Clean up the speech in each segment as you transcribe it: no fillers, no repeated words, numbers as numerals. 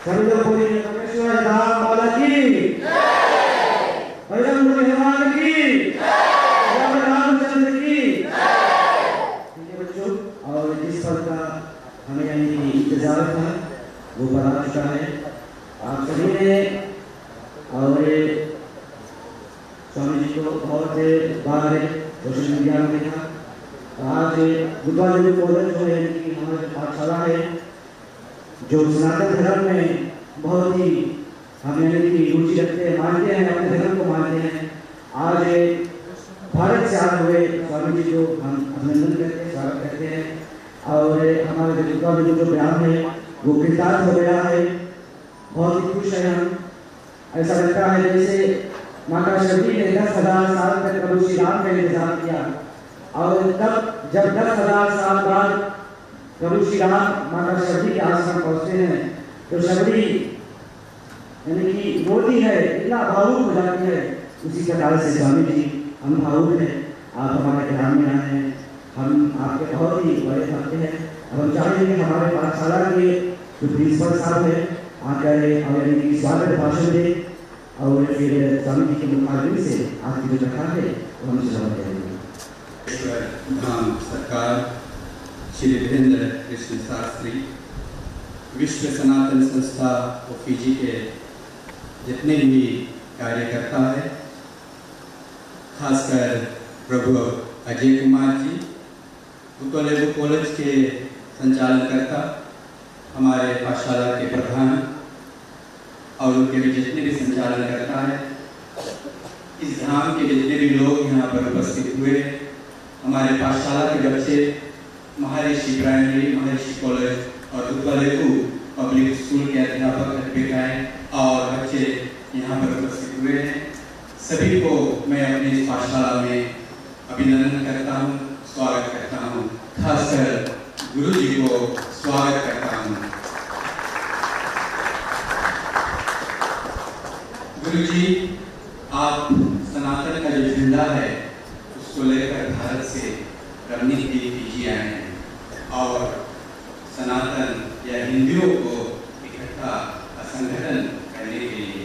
सभी लोग बोलिए कपिलेश्वर धाम बाला की बजरंग हनुमान की रामचंद्र की। ठीक है बच्चों, और जिस पद का हमें यानी इंतजार था वो बना चुका है आप सभी ने। और स्वामी जी को बहुत बार सोशल मीडिया में देखा। आज बुधवार देवी कॉलेज जो है कि हमारी पाठशाला है जो सनातन धर्म में बहुत ही हम यानी कि रुचि रखते हैं, मानते हैं, अपने धर्म को मानते हैं। आज भारत से आए हुए स्वामी जी को हम अभिनंदन करते हैं, स्वागत करते हैं। और हमारे बुधवार देवी जो बयान है वो कृतार्थ हो गया है, बहुत ही खुश है हम। ऐसा लगता है जैसे माता शबरी ने 10,000 साल तक प्रभु श्री राम का इंतजार किया और तब जब 10,000 साल बाद प्रभु श्री राम माता शबरी के आश्रम पहुंचते हैं तो शबरी यानी कि रोती है, इतना भावुक हो जाती है। उसी प्रकार से स्वामी जी हम भावुक हैं, आप हमारे ग्राम में आए हैं, हम आपके बहुत ही बड़े भक्त हैं। अब हम चाहेंगे कि हमारे पाठशाला के जो प्रिंसिपल साहब हैं आकर और यानी कि स्वागत भाषण दें और फिर स्वामी जी के मुखाग्नि से आपकी जो कथा है वो हम श्रवण करेंगे। धाम सरकार श्री वीरेंद्र कृष्ण शास्त्री, विश्व सनातन संस्था और फिजी के जितने भी कार्यकर्ता है, खासकर प्रभु अजय कुमार जी, बुतलेबू कॉलेज के संचालनकर्ता, हमारे पाठशाला के प्रधान और उनके भी जितने भी संचालनकर्ता हैं, इस धाम के जितने भी लोग यहाँ पर उपस्थित हुए, हमारे पाठशाला के बच्चे, महर्षि प्राइमरी, महर्षि कॉलेज और बुतलेबू पब्लिक स्कूल के अध्यापक अध्यापिकाएं और बच्चे यहाँ पर उपस्थित हुए हैं, सभी को मैं अपनी इस पाठशाला में अभिनंदन करता हूँ, स्वागत करता हूँ। खासकर गुरु जी को स्वागत करता हूँ। गुरु जी, आप सनातन का जो झंडा है उसको लेकर भारत से रणनीति कीजिए आए हैं और सनातन या हिंदुओं को इकट्ठा संगठन करने के लिए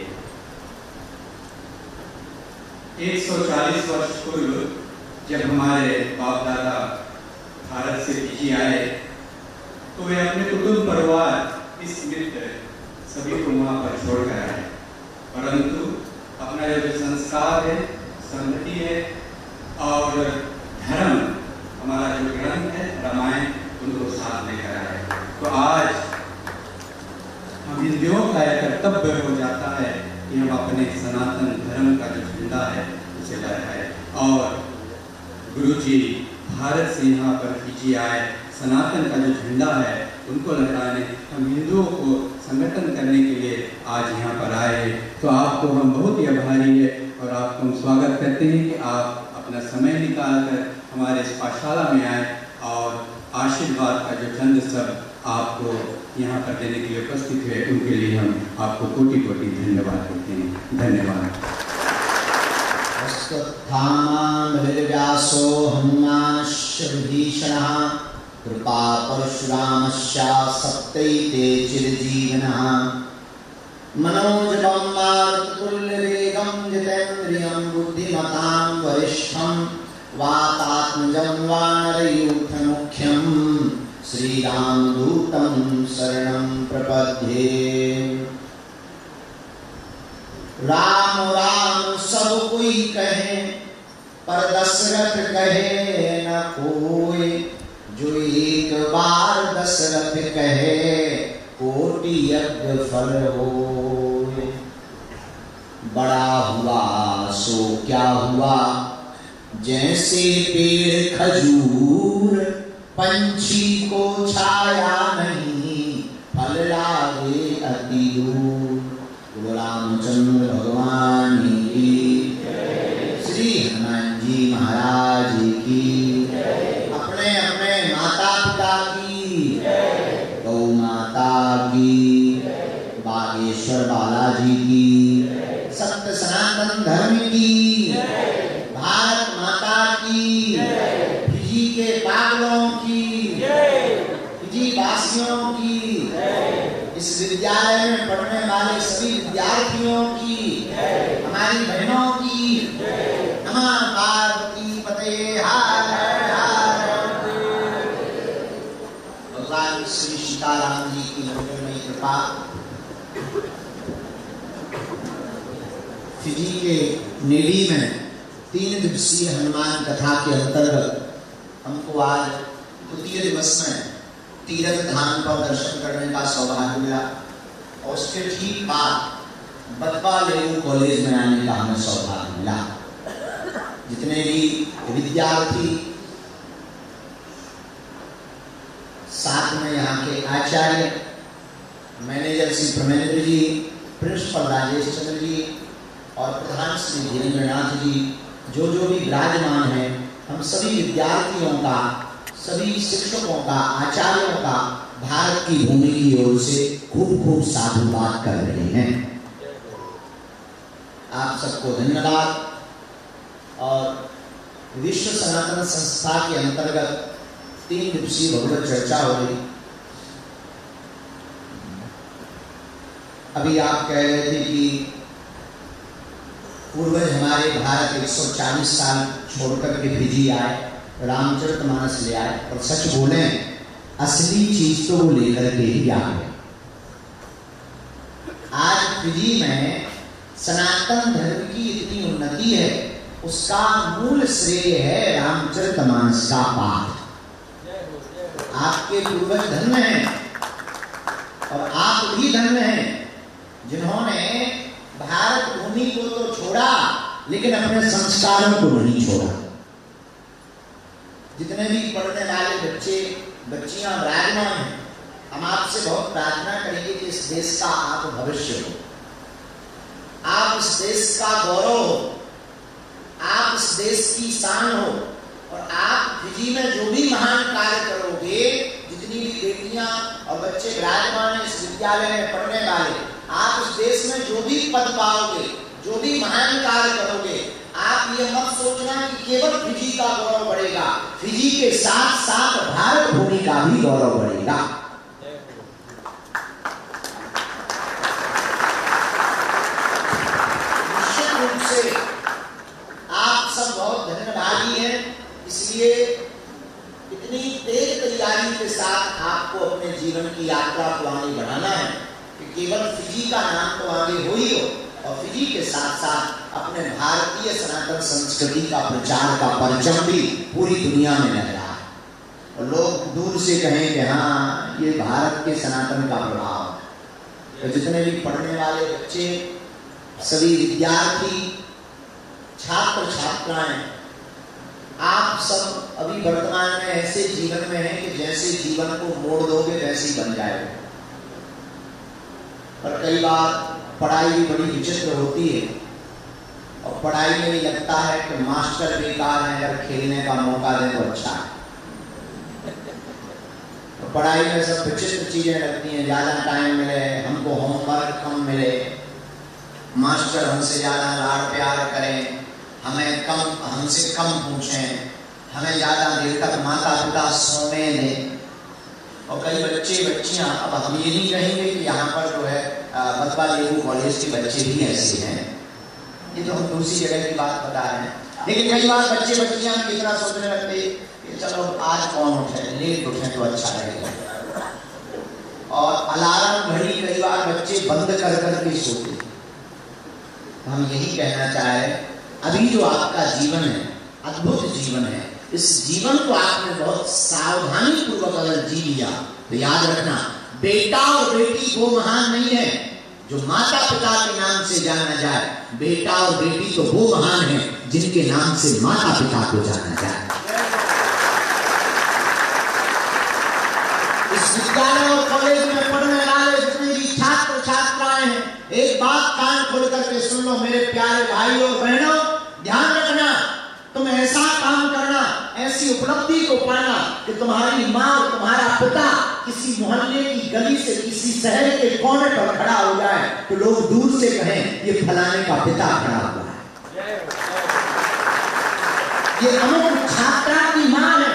140 वर्ष पूर्व जब हमारे बाप दादा भारत से फिजी आए तो वे अपने कुटुंब परिवार इस मित्र सभी को वहाँ पर छोड़कर आए, परंतु अपना जो संस्कार है, संगति है और धर्म, हमारा जो ग्रंथ है रामायण, उनको साथ लेकर आए। तो आज हम हिंदुओं का एक कर्तव्य हो जाता है कि हम अपने सनातन धर्म का जो झंडा है उसे लहराए। और गुरु जी भारत से यहाँ पर फिजी आए, सनातन का जो झंडा है उनको लहराने, हम हिंदुओं को संगठन करने के लिए आज यहाँ पर आए। तो आपको हम बहुत ही आभारी है और आपको हम स्वागत करते हैं कि आप अपना समय निकालकर हमारे इस पाठशाला में आए और आशीर्वाद का जो चंद सब आपको यहाँ पर देने के लिए उपस्थित हुए, उनके लिए हम आपको कोटि कोटि धन्यवाद देते हैं। धन्यवाद। व्यासो हनुमानश्च विभीषणः कृपा परशुरामश्च सप्तैते चिरजीवनः मनोजवं मारुततुल्यवेगं जितेन्द्रियं बुद्धिमतां वरिष्ठं वातात्मजं वानरयूथमुख्यं श्रीरामदूतं शरणं प्रपद्ये। राम राम सब कोई कहे पर दशरथ कहे न कोई, जो एक बार दशरथ कहे कोटि यज्ञ फल होय। बड़ा हुआ सो क्या हुआ, जैसे पेड़ खजूर पंछी को छाया नहीं, फल लागे अति दूर। रामचंद्र भगवान की, श्री हनुमान जी महाराज की, अपने अपने माता पिता की, गौ माता की, बागेश्वर बालाजी की, सत्य सनातन धर्म की, भारत माता की, फिजी के पागलों की, फिजी वासियों की, इस विद्यालय में पढ़ने वाले सभी विद्यार्थियों की, हमारी बहनों की, नमः पार्वती पते हर हर। भगवान श्री सीताराम जी की मंगलमयी कृपा। फिजी के नेडी में 3 दिवसीय हनुमान कथा के अंतर्गत हमको आज द्वितीय दिवस में तीर्थ धाम पर दर्शन करने का सौभाग्य मिला और उसके ठीक बाद बतवा लेवू कॉलेज में आने का हमें सौभाग्य मिला। जितने भी विद्यार्थी, साथ में यहाँ के आचार्य, मैनेजर श्री प्रमेंद्र जी, प्रिंसिपल राजेश चंद्र जी और प्रधान श्री धीरेन्द्रनाथ जी, जो भी विराजमान हैं, हम सभी विद्यार्थियों का, सभी शिक्षकों का, आचार्यों का भारत की भूमि की ओर से खूब खूब साधुवाद कर रहे हैं। आप सबको धन्यवाद। और विश्व सनातन संस्था के अंतर्गत 3 दिवसीय भगवत चर्चा हो रही। अभी आप कह रहे थे कि पूर्वज हमारे भारत 140 साल छोड़कर के फिजी आए, रामचरितमानस ले आए, और सच बोले असली चीज तो वो लेकर के ही आ गए। आज फिजी में सनातन धर्म की इतनी उन्नति है, उसका मूल श्रेय है रामचरितमानस का पाठ। आपके पूर्वज धन्य हैं और आप भी धन्य हैं, जिन्होंने भारत भूमि को तो छोड़ा लेकिन अपने संस्कारों को नहीं छोड़ा। जितने भी पढ़ने वाले बच्चे बच्चियां विराजमान हैं, हम आपसे बहुत प्रार्थना करेंगे कि इस देश का आप भविष्य हो, आप इस देश का गौरव हो, आप इस देश की शान हो, और आप फिजी में जो भी महान कार्य करोगे, जितनी भी बेटियां और बच्चे विराजमान हैं इस विद्यालय में पढ़ने वाले, आप इस देश में जो भी पद पाओगे, जो भी महान कार्य करोगे, आप ये मत सोचना कि केवल फिजी का गौरव बढ़ेगा, फिजी के साथ साथ भारत भूमि का भी गौरव बढ़ेगा। निश्चित रूप से आप सब बहुत धन्यवादी हैं, इसलिए इतनी तेज तैयारी के साथ आपको अपने जीवन की यात्रा को आगे बढ़ाना है कि केवल फिजी का नाम तो आगे हो ही हो, और फिजी के साथ साथ अपने भारतीय सनातन संस्कृति का प्रचार का परचम भी पूरी दुनिया में लहरा है, और लोग दूर से कहें कि हाँ ये भारत के सनातन का प्रभाव। तो जितने भी पढ़ने वाले बच्चे, सभी विद्यार्थी, छात्र छात्राएं, आप सब अभी वर्तमान में ऐसे जीवन में हैं कि जैसे जीवन को मोड़ दोगे वैसे ही बन जाएगा। पर कई बार पढ़ाई भी बड़ी विचित्र होती है, और पढ़ाई में भी लगता है कि मास्टर बेकार है, अगर खेलने का मौका दे तो अच्छा है। तो पढ़ाई में सब विचित्र चीजें लगती हैं, ज्यादा टाइम मिले, हमको होमवर्क कम मिले, मास्टर हमसे ज्यादा लाड़ प्यार करें, हमसे कम पूछें, हमें ज्यादा देर तक माता पिता सोने दें। और कई बच्चे बच्चियां, अब हम ये नहीं कहेंगे कि यहाँ पर जो है बतवा लेवू कॉलेज के बच्चे भी ऐसे हैं, ये तो हम दूसरी जगह की बात बता रहे हैं, लेकिन कई बार बच्चे बच्चियां कितना सोचने लगते कि चलो आज कौन उठे, लेट उठे तो अच्छा लगेगा। और अलार्म घड़ी कई बार बच्चे बंद कर करके सोते। हम यही कहना चाह रहे हैं, अभी जो आपका जीवन है, अद्भुत जीवन है, इस जीवन को आपने बहुत सावधानी पूर्वक अगर जी लिया तो याद रखना, बेटा और बेटी वो महान नहीं है जो माता पिता के नाम से जाना जाए, बेटा और बेटी तो वो महान है जिनके नाम से माता पिता को जाना जाए। इस विद्यालय और कॉलेज में पढ़ने वाले जितने भी छात्र छात्राएं हैं, एक बात कान खोल करके सुन लो मेरे प्यारे भाई और बहनों, ध्यान रखना, तुम ऐसा काम करना, ऐसी उपलब्धि को पाना कि तुम्हारी माँ और तुम्हारा पिता किसी मोहल्ले की गली से, किसी शहर के कोने पर खड़ा हो जाए तो लोग दूर से कहें ये फलाने का पिता खड़ा हुआ है, ये अमुक छात्रा की माँ है,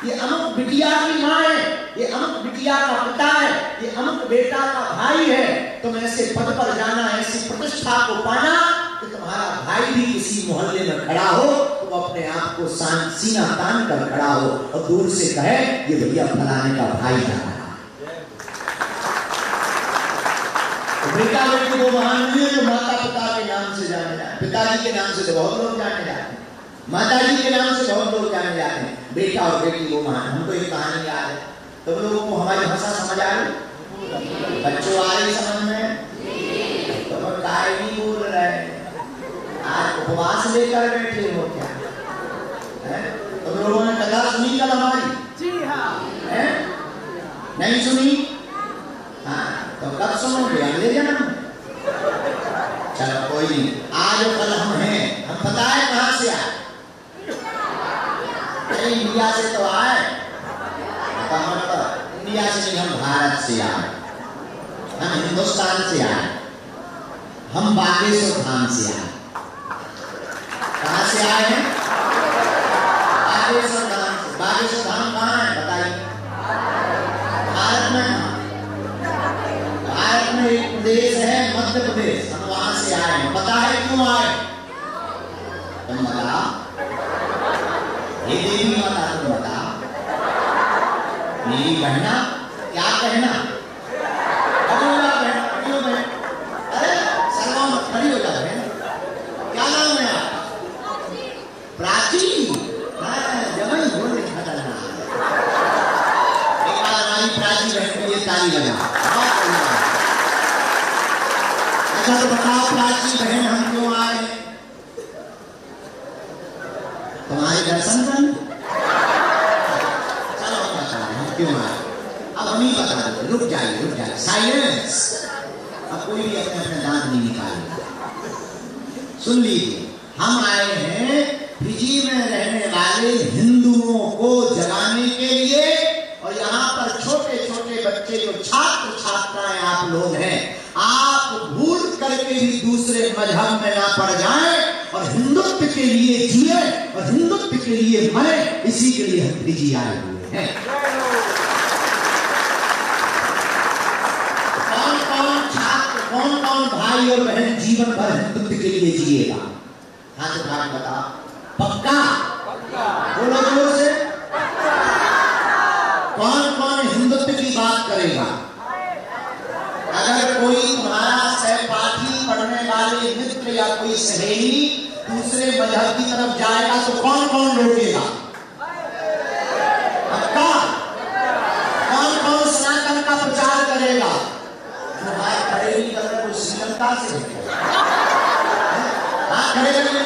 ये अमुक बिटिया की माँ है, ये अमुक बिटिया प्रिया का पिता है, ये अमुक बेटा का भाई है, तुम ऐसे पद पर जाना, ऐसी प्रतिष्ठा को पाना कि तुम्हारा भाई भी किसी मोहल्ले में खड़ा हो तो अपने आप को सीना तान कर खड़ा हो और दूर से कहे ये भैया फलाने का भाई जा रहा है। बेटा बेटी वो महान नहीं है जो माता पिता के नाम से जाने जाते। पिताजी के नाम से तो बहुत लोग जाने जाते हैं, माताजी के नाम से बहुत लोग जाने जाते हैं, बेटा और बेटी वो महान। हमको एक कहानी याद है, तुम लोगों को हमारी भाषा समझ आ रही? बच्चों आ रही समझ में? तुम काय नहीं बोल रहे, आज उपवास लेकर बैठे हो क्या? तुम लोगों ने कथा सुनी कल हमारी? जी हाँ। नहीं सुनी? हाँ, तो कब सुनोगे? अगले जन्म में। चलो कोई नहीं, आज और कल हम हैं। हम पता है कहाँ से आए? इंडिया से तो आए, इंडिया से नहीं, हम भारत से आए, हम हिंदुस्तान से आए, हम बागेश्वर धाम से आए। कहाँ से आए हैं? बागेश्वर धाम से। बागेश्वर धाम कहाँ है बताइए? भारत में। भारत में एक प्रदेश है मध्य प्रदेश, हम वहां से आए हैं। पता है क्यों आए? तुम बता, ये देवी माता तुम बता, मेरी बहना क्या कहना? खड़ी हो जा बहन, खड़ी हो बहन, अरे सलमान खड़ी हो जा बहन। क्या नाम है आपका? प्राची। जब बोल खतरना एक बार हमारी प्राची बहन के लिए ताली बजा। अच्छा तो बताओ प्राची बहन हम क्यों आए? तुम्हारे दर्शन करने? चलो हम बता रहे हैं क्यों आए। अब हम ही बता देते, रुक जाइए साइलेंस। अब कोई भी अपने अपने दांत नहीं निकालेगा। सुन लीजिए, हम आए हैं फिजी में रहने वाले हिंदुओं को जगाने के लिए, और यहाँ पर छोटे छोटे बच्चे जो छात्र छात्राएं आप लोग हैं, आप भूल करके भी दूसरे मजहब में ना पड़ जाएं और हिंदुत्व के लिए जिए और हिंदुत्व के लिए मरे, इसी के लिए हम फिजी आए हुए हैं। कौन कौन छात्र, कौन कौन भाई और बहन जीवन भर हिंदुत्व के लिए जिएगा? हाथ उठा के बता। पक्का? बोलो जोर से। कौन कौन हिंदुत्व की बात करेगा? अगर कोई तुम्हारा सहपाठी, पढ़ने वाले मित्र या कोई सहेली दूसरे मजहब की तरफ जाएगा तो कौन कौन रोकेगा? पक्का? कौन कौन सनातन का प्रचार करेगा? जो हाथ खड़े नहीं कर रहे वो श्रीलंका से हाथ खड़े करेंगे।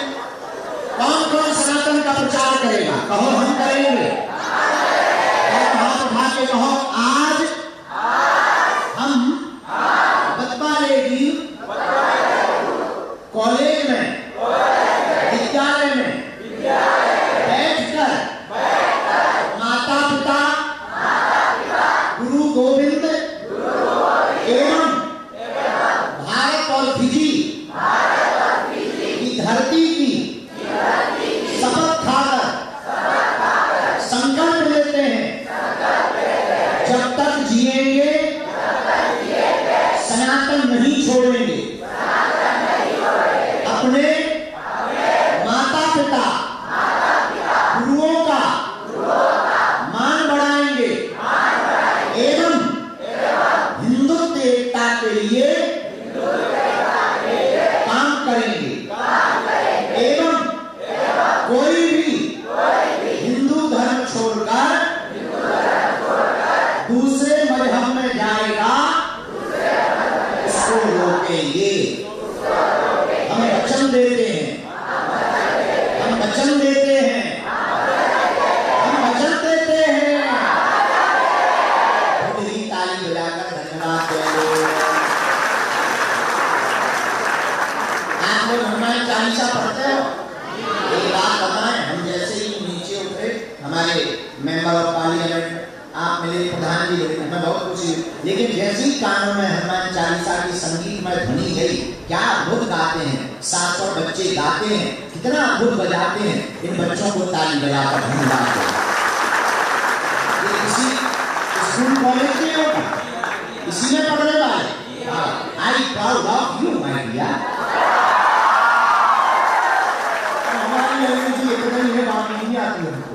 कौन कौन सनातन का प्रचार करेगा? कहो हम करेंगे। हाथ उठा के कहो आज हम बतवा लेगी कॉलेज में, विद्यालय में बैठकर माता पिता गुरु गोविंद एवं भारत और फिजी की धरती की शपथ खाकर संकल्प लेते हैं, जब तक जिएंगे सनातन नहीं छोड़ेंगे, अपने माता पिता गुरुओं का मान बढ़ाएंगे एवं हिंदुत्व एकता के लिए काम करेंगे एवं कोई भी हिंदू धर्म छोड़कर दूसरे मजहब में जाएगा उसको रोकेंगे। हम वचन देते हैं, हम वचन देते हैं, हम वचन देते हैं। थोड़ी ताली बजाकर धन्यवाद दो। आप लोग हनुमान चालीसा पढ़ते हो? एक बात बताएं, हम जैसे ही नीचे उठे, हमारे मेंबर ऑफ पार्लियामेंट आप मिले, प्रधान जी, मैं बहुत खुशी, लेकिन जैसे ही कानों में हनुमान चालीसा की संगीतमय ध्वनि गई, क्या अद्भुत गाते हैं। 700 बच्चे गाते हैं, कितना अद्भुत बजाते हैं। इन बच्चों को ताली बजाकर धन्यवाद दें। ये किसी स्कूल कॉलेज के इसी में पढ़ने वाले। I proud of you my dear. हमारी लैंग्वेज इतना ही बात नहीं आती हमको।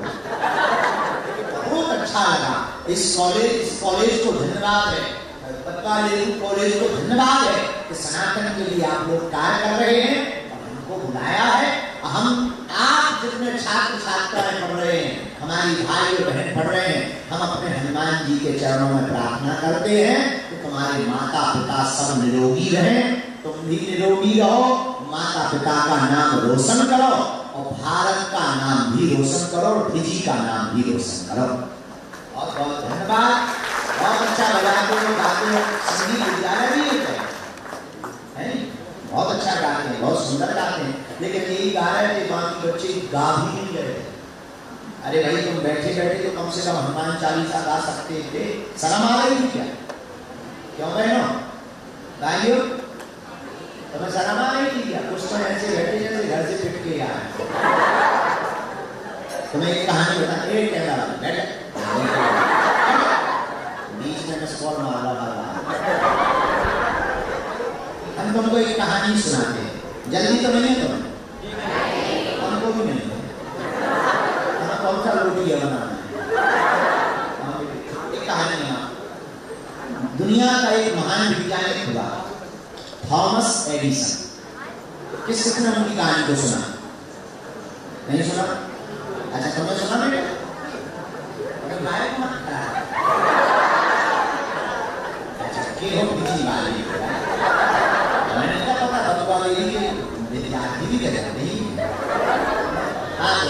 बहुत अच्छा लगा। इस कॉलेज को धन्यवाद है, कॉलेज को धन्यवाद है कि सनातन के लिए आप लोग कार्य कर रहे हैं और हमको बुलाया है। हम आप जितने छात्र छात्राएं पढ़ रहे हैं, हमारी भाई और बहन पढ़ रहे हैं, हम अपने हनुमान जी के चरणों में प्रार्थना करते हैं कि तुम्हारे माता पिता सब निरोगी रहें, तुम भी निरोगी रहो, माता पिता का नाम रोशन करो और भारत का नाम भी रोशन करो और फिजी का नाम भी रोशन करो। बहुत बहुत धन्यवाद। बहुत अच्छा बजाते हो, गाते हो, संगीत विद्यालय भी है, बहुत अच्छा गाते हैं, बहुत सुंदर गाते हैं, लेकिन यही गा रहे थे, बाकी बच्चे गा भी नहीं रहे। अरे भाई तुम बैठे बैठे तो कम से कम हनुमान चालीसा गा सकते थे, शर्म आ रही थी क्या? क्यों बहनों गाइयो, तुम्हें शर्म आ रही थी क्या? कुछ तो ऐसे बैठे जैसे घर से पिट के आए। तुम्हें एक कहानी बता, एक कहना बैठे बीच में स्कॉल मार रहा। हम तुमको एक कहानी सुनाते हैं, जल्दी तो नहीं है तुम्हें? हमको भी नहीं है। हमें कौन सा रोटी है बनाना है? एक कहानी है। दुनिया का एक महान वैज्ञानिक हुआ, थॉमस एडिसन। किसने उनकी कहानी को सुना? नहीं सुना? अच्छा तुमने सुना बेटा? गायब मत विद्यार्थी भी नहीं। हाँ तो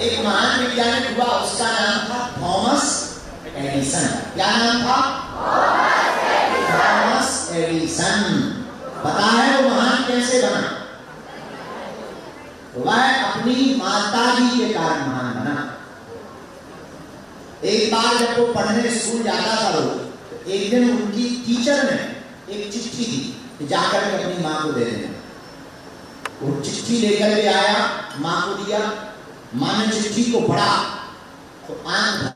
एक महान वैज्ञानिक हुआ, उसका नाम था थॉमस एडिसन। क्या नाम था? Thomas Edison. पता है वो महान कैसे बना? वह अपनी माताजी के कारण महान बना। एक बार जब वो पढ़ने स्कूल जाता था, वो एक दिन उनकी टीचर ने एक चिट्ठी दी, जाकर के अपनी माँ को दे देना। वो चिट्ठी लेकर के आया, माँ को दिया। माँ ने चिट्ठी को पढ़ा तो आंख भर।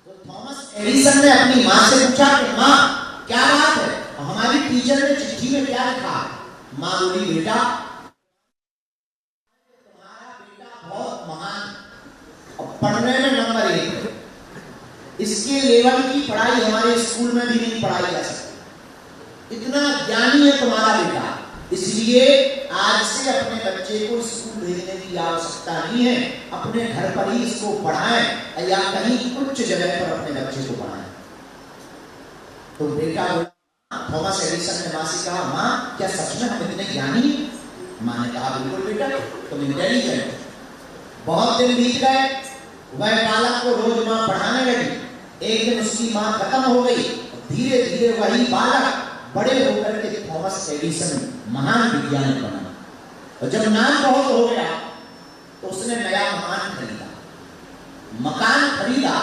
तो थॉमस एडिसन ने अपनी माँ से पूछा कि माँ क्या बात है, हमारी टीचर ने चिट्ठी में क्या लिखा है? माँ बोली बेटा तुम्हारा बेटा बहुत महान और पढ़ने में नंबर 1, इसके लेवल की पढ़ाई हमारे स्कूल में भी नहीं पढ़ाई जा सकती, इतना ज्ञानी है तुम्हारा बेटा, इसलिए आज से अपने बच्चे को स्कूल भेजने की आवश्यकता नहीं है, अपने घर पर ही इसको पढ़ाएं या कहीं उच्च जगह पर अपने बच्चे को पढ़ाएं। तो बेटा थॉमस एडिसन ने माँ से कहा, माँ क्या सच में हम इतने ज्ञानी हैं? माँ ने कहा बिल्कुल बेटा, तुम इंटेलिजेंट। बहुत दिन बीत गए, वह बालक को रोज माँ पढ़ाने लगी। एक दिन उसकी माँ खत्म हो गई, धीरे धीरे वही बालक बड़े होकर के थॉमस एडिसन महान विज्ञानिक बना। और जब नाम बहुत हो गया तो उसने नया मकान खरीदा। मकान खरीदा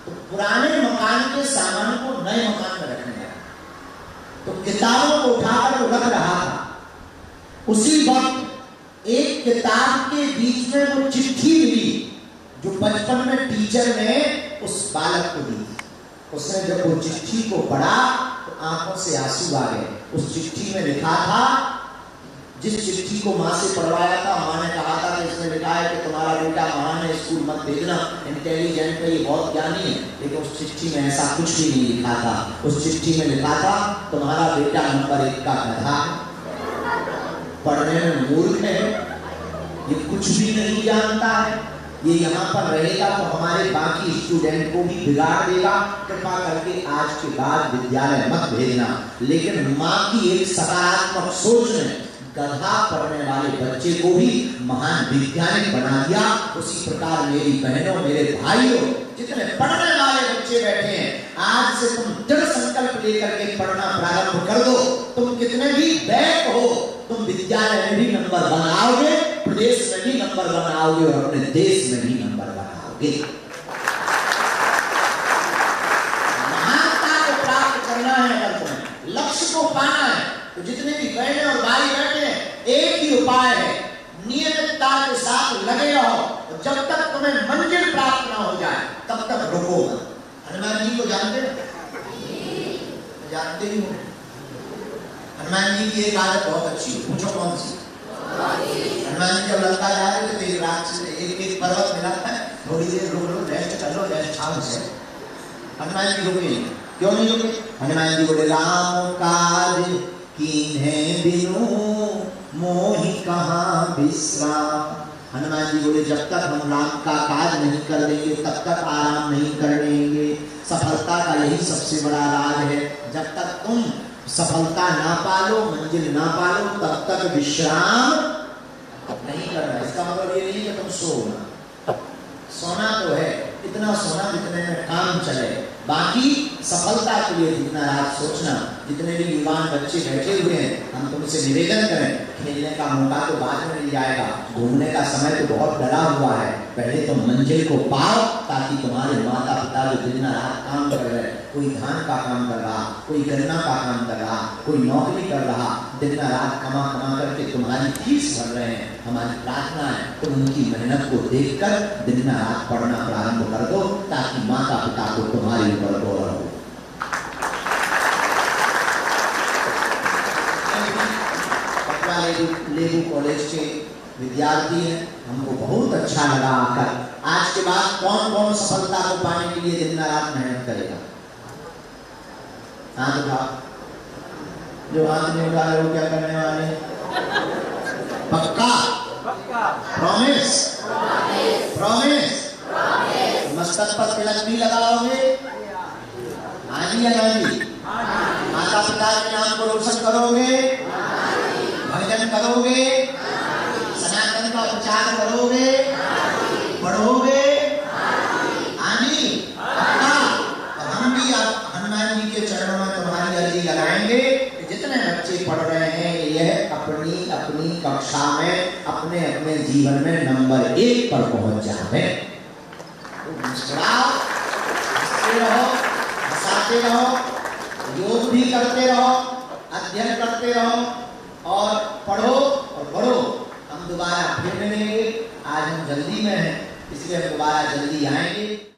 तो पुराने मकान के सामान को नए मकान में रखने लगा। तो किताबों को उठाकर वो रख रहा था, उसी वक्त एक किताब के बीच में वो चिट्ठी मिली जो बचपन में टीचर ने उस बालक को दी। उसने जब वो चिट्ठी को पढ़ा तो आंखों से आंसू आ गए। उस चिट्ठी में लिखा था, जिस चिट्ठी को माँ से पढ़वाया था, माँ ने कहा था कि इसमें लिखा है कि तुम्हारा बेटा महान है, स्कूल मत भेजना, इंटेलिजेंट है, ये बहुत ज्ञानी है, लेकिन उस चिट्ठी में ऐसा कुछ भी नहीं लिखा था। उस चिट्ठी में लिखा था तुम्हारा बेटा नंबर 1 का गधा है, पढ़ने में मूर्ख है, ये कुछ भी नहीं जानता है, ये यहाँ पर रहेगा तो हमारे बाकी स्टूडेंट को भी बिगाड़ देगा, कृपा करके आज के बाद विद्यालय मत भेजना। लेकिन माँ की एक सकारात्मक सोच ने गधा पढ़ने वाले बच्चे को भी महान वैज्ञानिक बना दिया। उसी प्रकार मेरी बहनों, मेरे भाइयों, जितने पढ़ने वाले बच्चे बैठे हैं, आज से तुम दृढ़ संकल्प लेकर के पढ़ना प्रारंभ कर दो। तुम कितने भी बैक हो, तुम विद्यालय में भी नंबर बनाओगे, प्रदेश में भी नंबर बनाओगे और अपने देश में भी नंबर बनाओगे। महानता को प्राप्त करना है, अगर तुम्हें लक्ष्य को पाना है तो जितने भी बहने और भाई बैठे हैं, एक ही उपाय है, नियमितता के साथ लगे रहो। जब तक तुम्हें मंजिल प्राप्त ना हो जाए तब तक रुको मत। हनुमान जी को जानते हैं? जानते ही हो हनुमान जी की एक आदत बहुत अच्छी है, पूछो कौन सी? हनुमान जी जब लंका जा रहे थे तो एक रात से एक पर्वत मिला था, थोड़ी देर रुक लो, रेस्ट कर लो, रेस्ट हाउस है। हनुमान जी रुके, क्यों नहीं रुके? हनुमान जी बोले राम काज कीन्हे बिनु मोहि कहाँ विश्राम। हनुमान जी बोले जब तक हम राम का काज नहीं कर देंगे तब तक आराम नहीं कर लेंगे। सफलता का यही सबसे बड़ा राज है, जब तक तुम सफलता ना पालो, मंजिल ना पालो, तब तक विश्राम नहीं करना। इसका मतलब ये नहीं कि तुम सोना तो है, इतना सोना जितने में काम चले, बाकी सफलता के लिए जितना रात सोचना। जितने भी युवान बच्चे बैठे हुए हैं, हम तुमसे निवेदन करें, खेलने का मौका तो बाद में मिल जाएगा, घूमने का समय तो बहुत डरा हुआ है, पहले तो मंजिल को पाओ ताकि तुम्हारे माता पिता जो दिन रात काम कर रहे हैं, कोई धान का काम कर रहा, कोई गन्ना का काम कर रहा, कोई नौकरी कर रहा, दिन रात कमा करके तुम्हारी फीस भर रहे हैं। हमारी प्रार्थना है तुम उनकी मेहनत को देखकर दिन रात पढ़ना प्रारंभ कर दो ताकि माता पिता को तुम्हारे ऊपर गौरव हो। लेबू कॉलेज के विद्यार्थी हैं, हमको बहुत अच्छा लगा आकर। आज के बाद कौन कौन सफलता को पाने के लिए दिन रात मेहनत करेगा? हाथ उठाओ, जो हाथ नहीं उठा रहे हो क्या करने वाले? पक्का? प्रॉमिस? प्रॉमिस? मस्तक पर तिलक भी लगाओगे? हाँ जी या ना जी? माता पिता के नाम को रोशन करोगे? भजन करोगे? सनातन का प्रचार करोगे? पढ़ोगे? आनी? पक्का? और हम भी हनुमान जी के चरणों में तुम्हारी अर्जी लगाएंगे कि जितने बच्चे पढ़ रहे हैं यह अपनी अपनी कक्षा में अपने अपने जीवन में नंबर 1 पर पहुंच जाए। तो मुस्कुराओ, हंसते रहो, हंसाते रहो, योग भी करते रहो, अध्ययन करते रहो और पढ़ो और बढ़ो। हम दोबारा फिर मिलेंगे, आज हम जल्दी में हैं इसलिए हम दोबारा जल्दी आएंगे।